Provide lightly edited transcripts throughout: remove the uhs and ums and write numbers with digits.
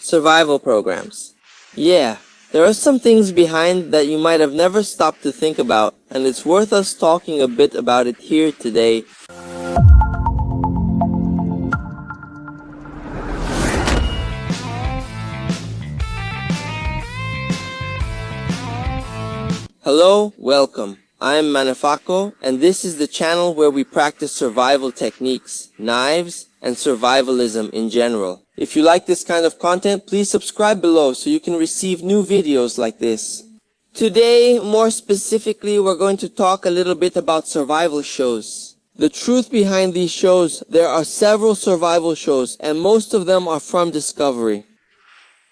Survival programs. Yeah, there are some things behind that you might have never stopped to think about, and it's worth us talking a bit about it here today. Hello, welcome. I'm Manafako, and this is the channel where we practice survival techniques, knives, and survivalism in general. If you like this kind of content, please subscribe below so you can receive new videos like this. Today, more specifically, we're going to talk a little bit about survival shows. The truth behind these shows, there are several survival shows, and most of them are from Discovery.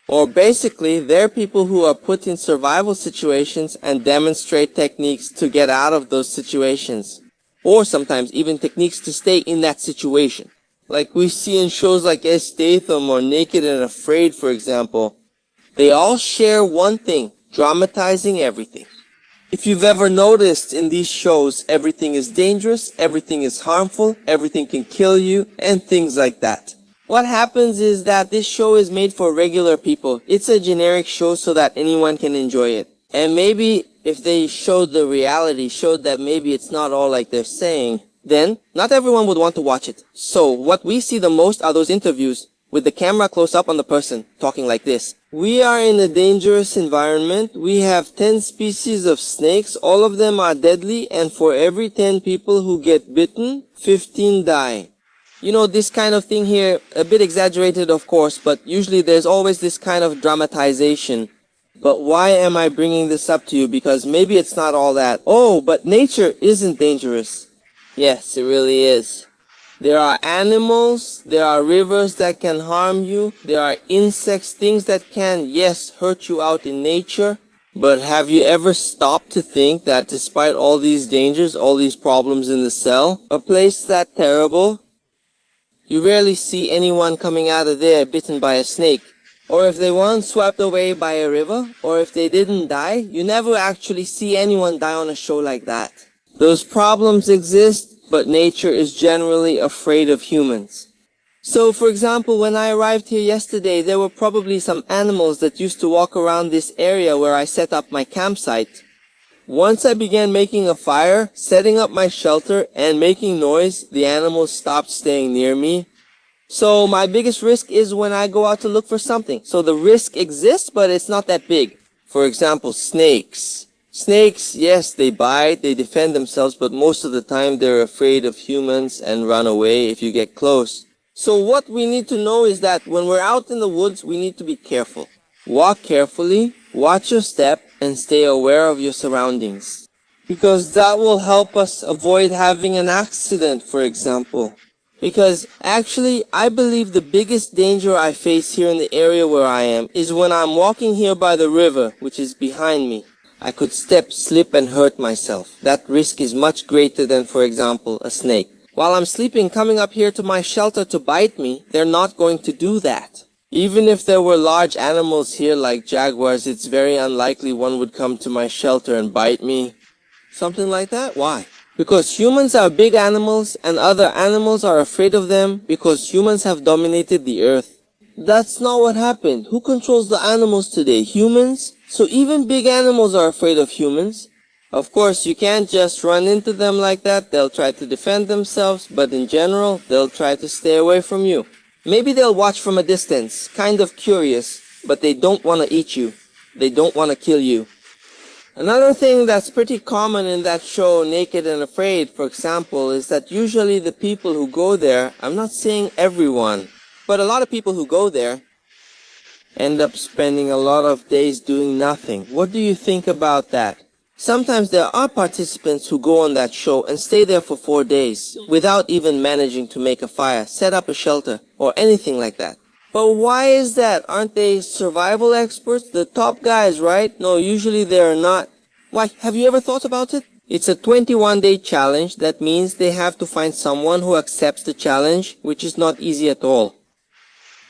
Or basically, they're people who are put in survival situations and demonstrate techniques to get out of those situations. Or sometimes even techniques to stay in that situation. Like we see in shows like Statham or Naked and Afraid, for example. They all share one thing, dramatizing everything. If you've ever noticed in these shows, everything is dangerous, everything is harmful, everything can kill you, and things like that. What happens is that this show is made for regular people. It's a generic show so that anyone can enjoy it. And maybe if they showed the reality, showed that maybe it's not all like they're saying, then not everyone would want to watch it. So what we see the most are those interviews with the camera close up on the person talking like this. We are in a dangerous environment. We have 10 species of snakes. All of them are deadly, and for every 10 people who get bitten, 15 die. You know, this kind of thing here, a bit exaggerated of course, but usually there's always this kind of dramatization. But why am I bringing this up to you? Because maybe it's not all that. Oh, but nature isn't dangerous. Yes, it really is. There are animals, there are rivers that can harm you, there are insects, things that can, yes, hurt you out in nature. But have you ever stopped to think that despite all these dangers, all these problems in the cell, a place that terrible, you rarely see anyone coming out of there bitten by a snake. Or if they weren't swept away by a river, or if they didn't die, you never actually see anyone die on a show like that. Those problems exist, but nature is generally afraid of humans. So for example, when I arrived here yesterday, there were probably some animals that used to walk around this area where I set up my campsite. Once I began making a fire, setting up my shelter, and making noise, the animals stopped staying near me. So my biggest risk is when I go out to look for something. So the risk exists, but it's not that big. For example, snakes. Snakes, yes, they bite, they defend themselves, but most of the time they're afraid of humans and run away if you get close. So what we need to know is that when we're out in the woods, we need to be careful. Walk carefully, watch your step, and stay aware of your surroundings. Because that will help us avoid having an accident, for example. Because actually, I believe the biggest danger I face here in the area where I am is when I'm walking here by the river, which is behind me. I could step, slip, and hurt myself. That risk is much greater than, for example, a snake. While I'm sleeping, coming up here to my shelter to bite me, they're not going to do that. Even if there were large animals here like jaguars, it's very unlikely one would come to my shelter and bite me. Something like that? Why? Because humans are big animals and other animals are afraid of them because humans have dominated the earth. That's not what happened. Who controls the animals today? Humans? So even big animals are afraid of humans. Of course, you can't just run into them like that. They'll try to defend themselves, but in general, they'll try to stay away from you. Maybe they'll watch from a distance, kind of curious, but they don't want to eat you. They don't want to kill you. Another thing that's pretty common in that show, Naked and Afraid, for example, is that usually the people who go there, I'm not saying everyone, but a lot of people who go there end up spending a lot of days doing nothing. What do you think about that? Sometimes there are participants who go on that show and stay there for 4 days without even managing to make a fire, set up a shelter, or anything like that. But why is that? Aren't they survival experts? The top guys, right? No, usually they're not. Why? Have you ever thought about it? It's a 21-day challenge. That means they have to find someone who accepts the challenge, which is not easy at all.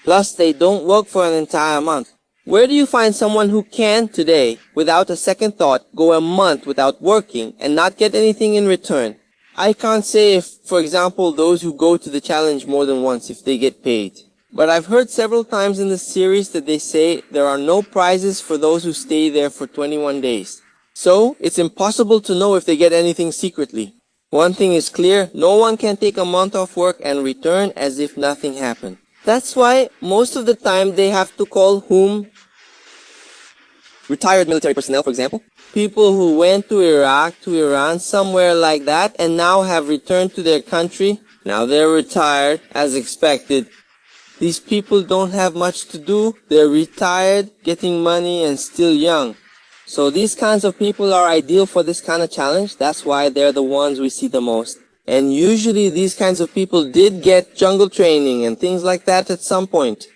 Plus, they don't work for an entire month. Where do you find someone who can today, without a second thought, go a month without working and not get anything in return? I can't say if, for example, those who go to the challenge more than once, if they get paid. But I've heard several times in the series that they say there are no prizes for those who stay there for 21 days. So, it's impossible to know if they get anything secretly. One thing is clear, no one can take a month off work and return as if nothing happened. That's why most of the time they have to call whom? Retired military personnel, for example. People who went to Iraq, to Iran, somewhere like that, and now have returned to their country. Now they're retired, as expected. These people don't have much to do. They're retired, getting money, and still young. So these kinds of people are ideal for this kind of challenge. That's why they're the ones we see the most. And usually these kinds of people did get jungle training and things like that at some point.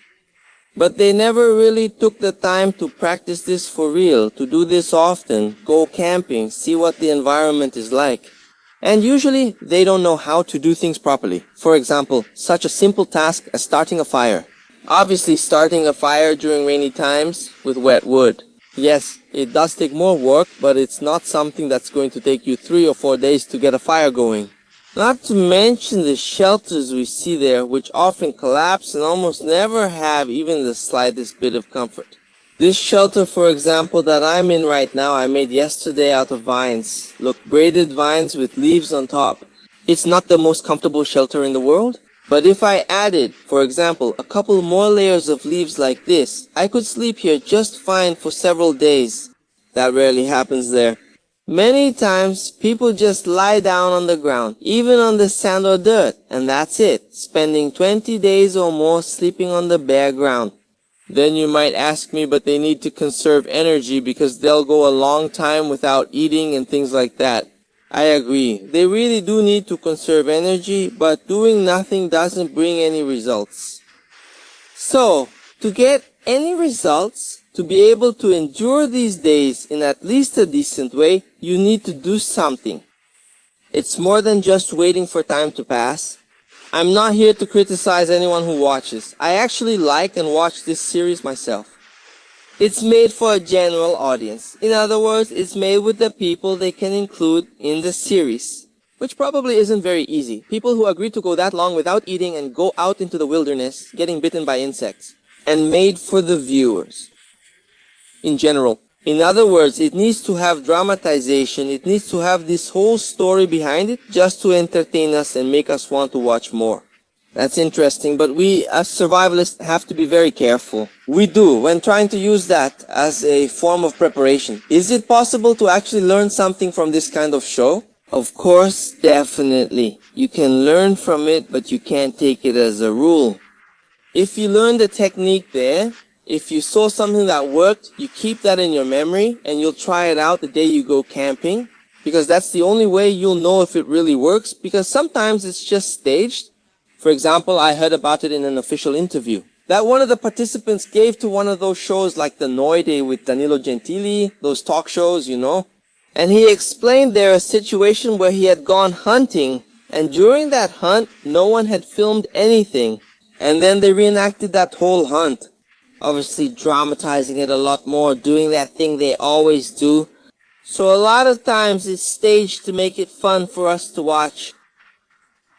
But they never really took the time to practice this for real, to do this often, go camping, see what the environment is like. And usually they don't know how to do things properly. For example, such a simple task as starting a fire. Obviously starting a fire during rainy times with wet wood. Yes, it does take more work, but it's not something that's going to take you 3 or 4 days to get a fire going. Not to mention the shelters we see there, which often collapse and almost never have even the slightest bit of comfort. This shelter, for example, that I'm in right now, I made yesterday out of vines. Look, braided vines with leaves on top. It's not the most comfortable shelter in the world, but if I added, for example, a couple more layers of leaves like this, I could sleep here just fine for several days. That rarely happens there. Many times, people just lie down on the ground, even on the sand or dirt, and that's it, spending 20 days or more sleeping on the bare ground. Then you might ask me, but they need to conserve energy because they'll go a long time without eating and things like that. I agree, they really do need to conserve energy, but doing nothing doesn't bring any results. So, to get any results, to be able to endure these days in at least a decent way, you need to do something. It's more than just waiting for time to pass. I'm not here to criticize anyone who watches. I actually like and watch this series myself. It's made for a general audience. In other words, it's made with the people they can include in the series. Which probably isn't very easy. People who agree to go that long without eating and go out into the wilderness, getting bitten by insects. And made for the viewers. In general. In other words, it needs to have dramatization, it needs to have this whole story behind it just to entertain us and make us want to watch more. That's interesting, but we as survivalists have to be very careful. We do, when trying to use that as a form of preparation. Is it possible to actually learn something from this kind of show? Of course, definitely. You can learn from it, but you can't take it as a rule. If you learn the technique there, if you saw something that worked, you keep that in your memory and you'll try it out the day you go camping, because that's the only way you'll know if it really works, because sometimes it's just staged. For example, I heard about it in an official interview that one of the participants gave to one of those shows like the Noide with Danilo Gentili, those talk shows, you know. And he explained there a situation where he had gone hunting, and during that hunt, no one had filmed anything. And then they reenacted that whole hunt. Obviously dramatizing it a lot more, doing that thing they always do. So a lot of times it's staged to make it fun for us to watch.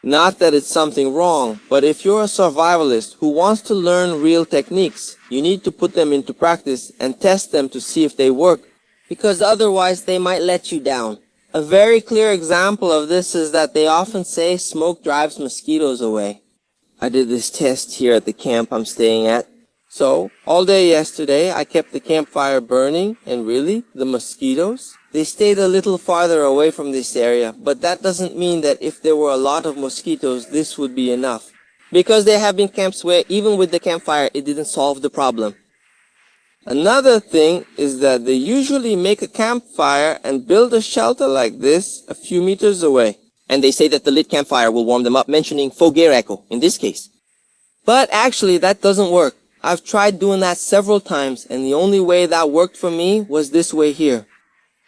Not that it's something wrong, but if you're a survivalist who wants to learn real techniques, you need to put them into practice and test them to see if they work, because otherwise they might let you down. A very clear example of this is that they often say smoke drives mosquitoes away. I did this test here at the camp I'm staying at. So, all day yesterday, I kept the campfire burning, and really, the mosquitoes? They stayed a little farther away from this area, but that doesn't mean that if there were a lot of mosquitoes, this would be enough. Because there have been camps where, even with the campfire, it didn't solve the problem. Another thing is that they usually make a campfire and build a shelter like this a few meters away. And they say that the lit campfire will warm them up, mentioning fogueira echo in this case. But actually, that doesn't work. I've tried doing that several times, and the only way that worked for me was this way here.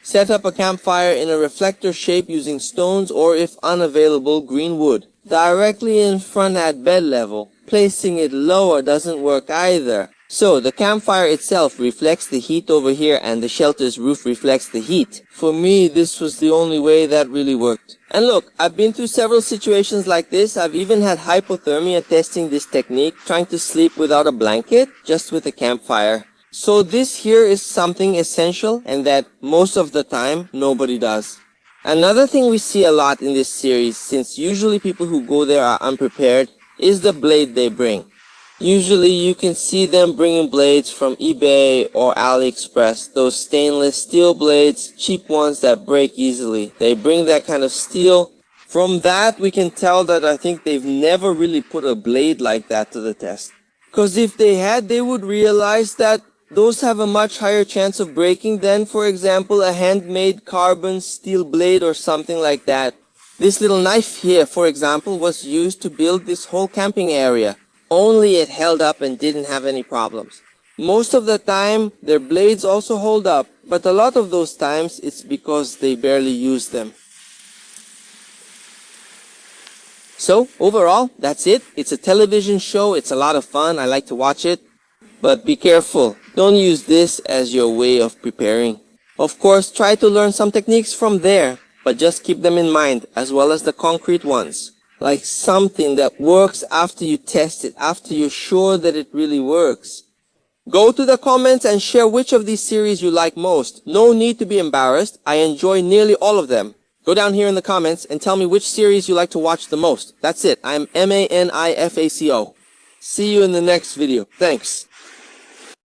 Set up a campfire in a reflector shape using stones or, if unavailable, green wood. Directly in front at bed level. Placing it lower doesn't work either. So the campfire itself reflects the heat over here and the shelter's roof reflects the heat. For me, this was the only way that really worked. And look, I've been through several situations like this. I've even had hypothermia testing this technique, trying to sleep without a blanket, just with a campfire. So this here is something essential and that most of the time nobody does. Another thing we see a lot in this series, since usually people who go there are unprepared, is the blade they bring. Usually you can see them bringing blades from eBay or AliExpress, those stainless steel blades, cheap ones that break easily. They bring that kind of steel. From that we can tell that I think they've never really put a blade like that to the test. Because if they had, they would realize that those have a much higher chance of breaking than, for example, a handmade carbon steel blade or something like that. This little knife here, for example, was used to build this whole camping area. Only it held up and didn't have any problems. Most of the time, their blades also hold up, but a lot of those times, it's because they barely use them. So, overall, that's it. It's a television show. It's a lot of fun. I like to watch it. But be careful. Don't use this as your way of preparing. Of course, try to learn some techniques from there, but just keep them in mind, as well as the concrete ones. Like something that works after you test it, after you're sure that it really works. Go to the comments and share which of these series you like most. No need to be embarrassed. I enjoy nearly all of them. Go down here in the comments and tell me which series you like to watch the most. That's it. I'm Manifaco. See you in the next video. Thanks.